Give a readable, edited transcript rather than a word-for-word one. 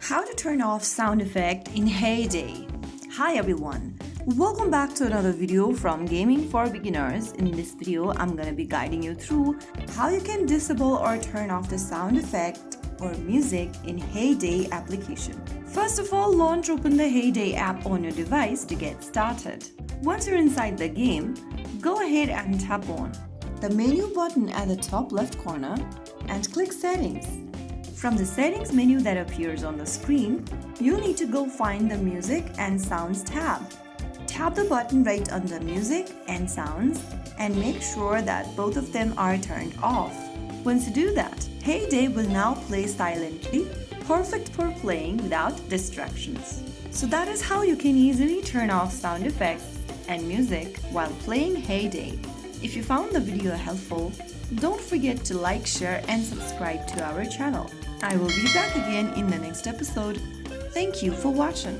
How to turn off sound effect in Hay Day. Hi everyone, welcome back to another video from Gaming for Beginners. In this video, I'm gonna be guiding you through how you can disable or turn off the sound effect or music in Hay Day application. First of all, launch open the Hay Day app on your device to get started. Once you're inside the game, go ahead and tap on the menu button at the top left corner and click Settings. From the Settings menu that appears on the screen, you'll need to go find the Music and Sounds tab. Tap the button right under Music and Sounds and make sure that both of them are turned off. Once you do that, Hay Day will now play silently, perfect for playing without distractions. So that is how you can easily turn off sound effects and music while playing Hay Day. If you found the video helpful, don't forget to like, share and subscribe to our channel. I will be back again in the next episode. Thank you for watching.